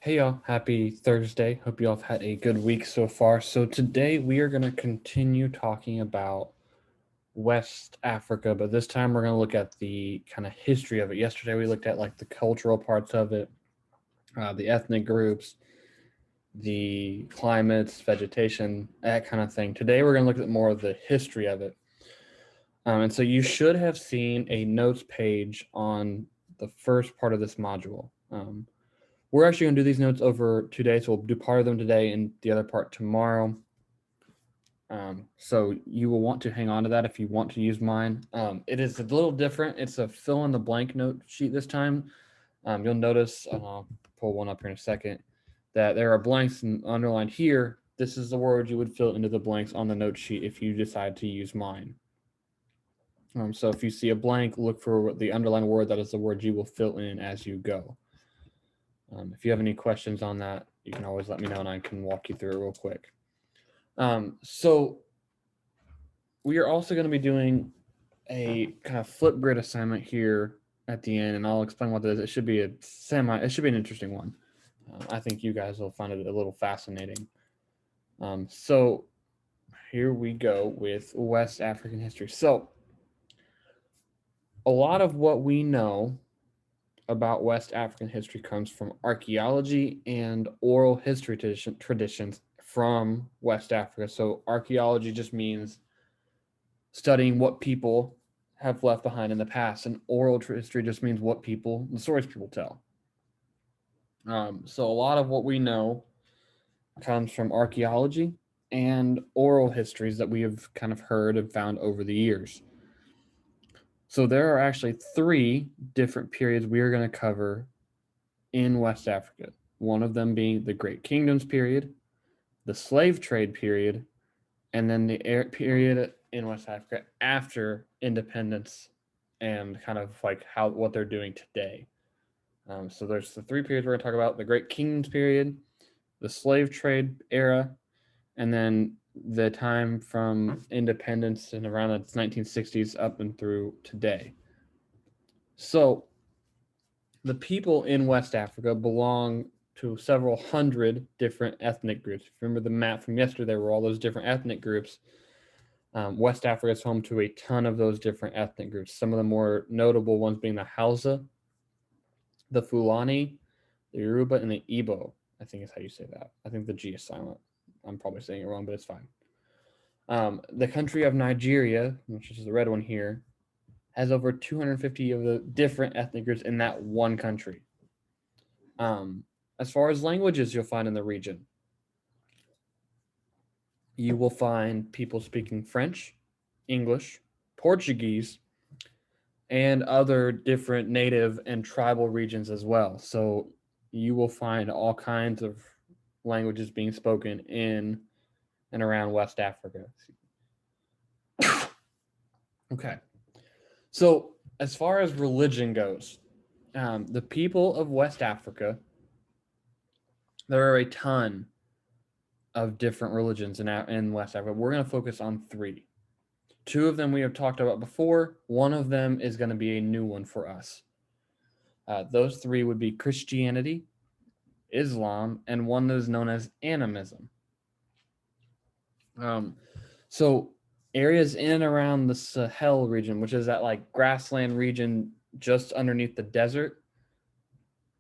Hey y'all, happy Thursday. Hope you all have had a good week so far. So today we are going to continue talking about West Africa, but this time we're going to look at the kind of history of it. Yesterday we looked at like the cultural parts of it, the ethnic groups, the climates, vegetation, that kind of thing. Today we're going to look at more of the history of it. And so you should have seen a notes page on the first part of this module. We're actually going to do these notes over 2 days. So we'll do part of them today and the other part tomorrow. So you will want to hang on to that if you want to use mine. It is a little different. It's a fill in the blank note sheet this time. You'll notice, I'll pull one up here in a second, that there are blanks underlined here. This is the word you would fill into the blanks on the note sheet if you decide to use mine. So if you see a blank, look for the underlined word. That is the word you will fill in as you go. If you have any questions on that, you can always let me know and I can walk you through it real quick. So we are also going to be doing a kind of Flipgrid assignment here at the end, and I'll explain what it is. It should be an interesting one. I think you guys will find it a little fascinating. So here we go with West African history. So a lot of what we know about West African history comes from archaeology and oral history traditions from West Africa. So archaeology just means studying what people have left behind in the past, and oral history just means the stories people tell. So a lot of what we know comes from archaeology and oral histories that we have kind of heard and found over the years. So there are actually three different periods we are going to cover in West Africa. One of them being the Great Kingdoms period, the slave trade period, and then the period in West Africa after independence and kind of like what they're doing today. So there's the three periods we're going to talk about: the Great Kingdoms period, the slave trade era, and then the time from independence in around the 1960s up and through today. So the people in West Africa belong to several hundred different ethnic groups. If you remember the map from yesterday, there were all those different ethnic groups. West Africa is home to a ton of those different ethnic groups. Some of the more notable ones being the Hausa, the Fulani, the Yoruba, and the Igbo. I think is how you say that. I think the G is silent. I'm probably saying it wrong, but it's fine. The country of Nigeria, which is the red one here, has over 250 of the different ethnic groups in that one country. As far as languages you'll find in the region, you will find people speaking French, English, Portuguese, and other different native and tribal regions as well. So you will find all kinds of languages being spoken in and around West Africa. Okay. So as far as religion goes, the people of West Africa, there are a ton of different religions in West Africa. We're going to focus on three. Two of them we have talked about before. One of them is going to be a new one for us. Those three would be Christianity, Islam, and one that is known as animism. So areas in and around the Sahel region, which is that like grassland region just underneath the desert,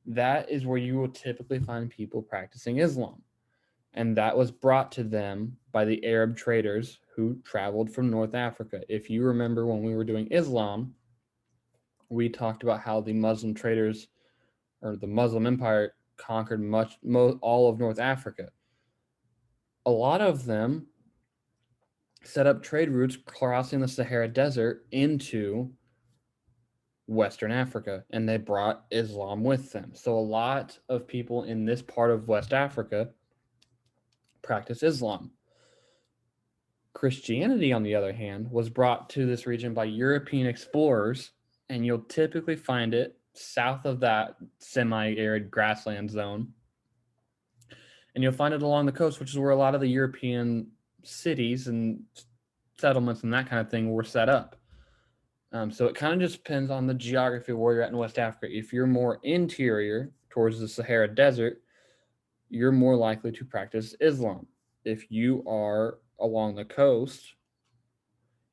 that is where you will typically find people practicing Islam. And that was brought to them by the Arab traders who traveled from North Africa. If you remember when we were doing Islam, we talked about how the Muslim traders or the Muslim Empire conquered all of North Africa. A lot of them set up trade routes crossing the Sahara Desert into Western Africa, and they brought Islam with them. So a lot of people in this part of West Africa practice Islam. Christianity, on the other hand, was brought to this region by European explorers, and you'll typically find it south of that semi-arid grassland zone. And you'll find it along the coast, which is where a lot of the European cities and settlements and that kind of thing were set up. So it kind of just depends on the geography of where you're at in West Africa. If you're more interior towards the Sahara Desert, you're more likely to practice Islam. If you are along the coast,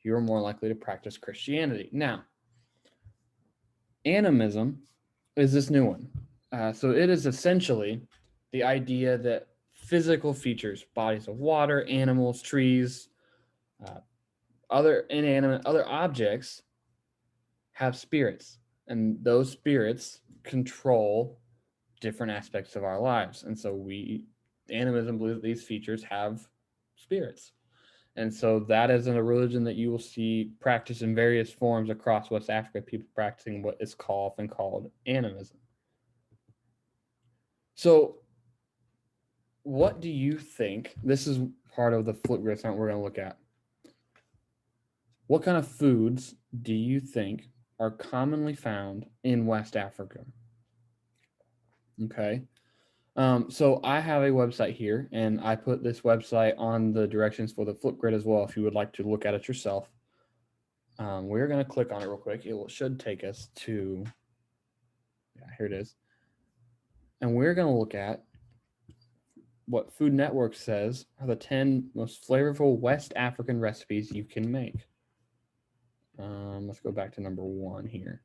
you're more likely to practice Christianity. Now, animism is this new one. So it is essentially the idea that physical features, bodies of water, animals, trees, other inanimate, other objects have spirits, and those spirits control different aspects of our lives. And so animism believes that these features have spirits. And so that is in a religion that you will see practiced in various forms across West Africa, people practicing what is often called animism. So what do you think? This is part of the Flipgrid assignment we're going to look at. What kind of foods do you think are commonly found in West Africa? Okay. So I have a website here, and I put this website on the directions for the Flipgrid as well if you would like to look at it yourself. We're going to click on it real quick. It should take us to, here it is. And we're going to look at what Food Network says are the 10 most flavorful West African recipes you can make. Let's go back to number 1 here.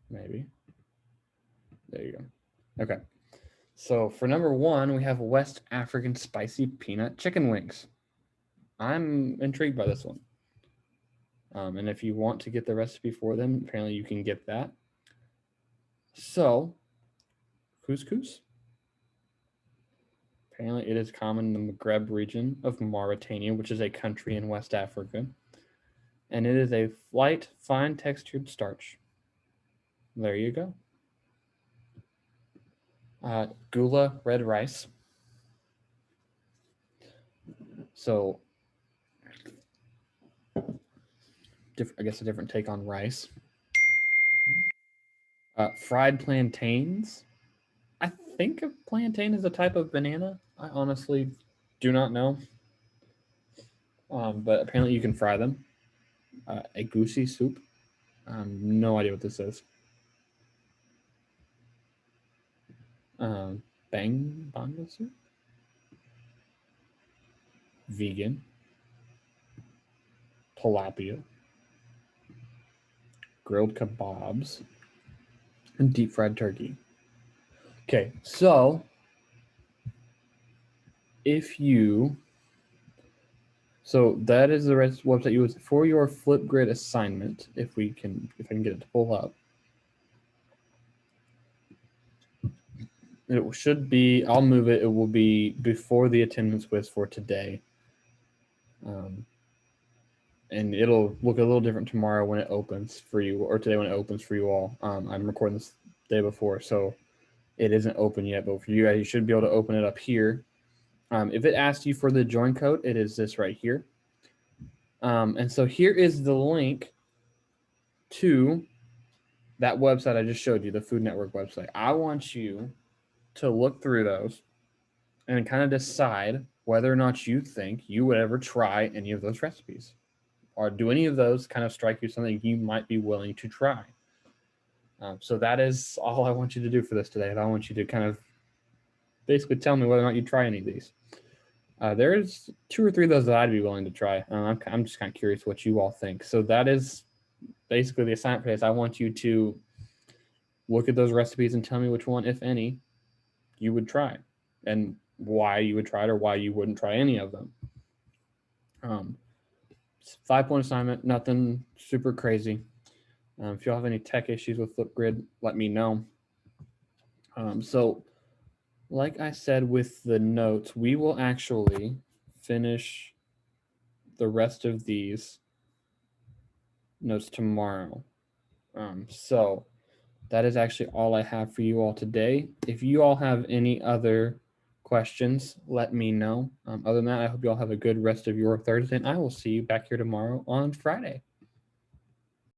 Maybe. There you go. Okay. So for number 1, we have West African spicy peanut chicken wings. I'm intrigued by this one. And if you want to get the recipe for them, apparently you can get that. So, couscous. Apparently it is common in the Maghreb region of Mauritania, which is a country in West Africa. And it is a light, fine textured starch. There you go. Gula red rice. So, I guess a different take on rice. Fried plantains. I think a plantain is a type of banana. I honestly do not know. But apparently you can fry them. Egusi soup. No idea what this is. Banga soup. Vegan. Tilapia. Grilled kebabs. And deep fried turkey. Okay, so so that is the website you use for your Flipgrid assignment. If I can get it to pull up. It should be, I'll move it. It will be before the attendance quiz for today. And it'll look a little different tomorrow when it opens for you, or today when it opens for you all. I'm recording this the day before, so it isn't open yet, but for you guys, you should be able to open it up here. If it asks you for the join code, it is this right here. And so here is the link to that website I just showed you, the Food Network website. I want you to look through those and kind of decide whether or not you think you would ever try any of those recipes. Or do any of those kind of strike you something you might be willing to try? So that is all I want you to do for this today. And I want you to kind of basically tell me whether or not you try any of these. There's 2 or 3 of those that I'd be willing to try. I'm just kind of curious what you all think. So that is basically the assignment for this. I want you to look at those recipes and tell me which one, if any, you would try, and why you would try it or why you wouldn't try any of them. 5-point assignment, nothing super crazy. If you have any tech issues with Flipgrid, let me know. So like I said with the notes, we will actually finish the rest of these notes tomorrow. So that is actually all I have for you all today. If you all have any other questions, let me know. Other than that, I hope you all have a good rest of your Thursday, and I will see you back here tomorrow on Friday.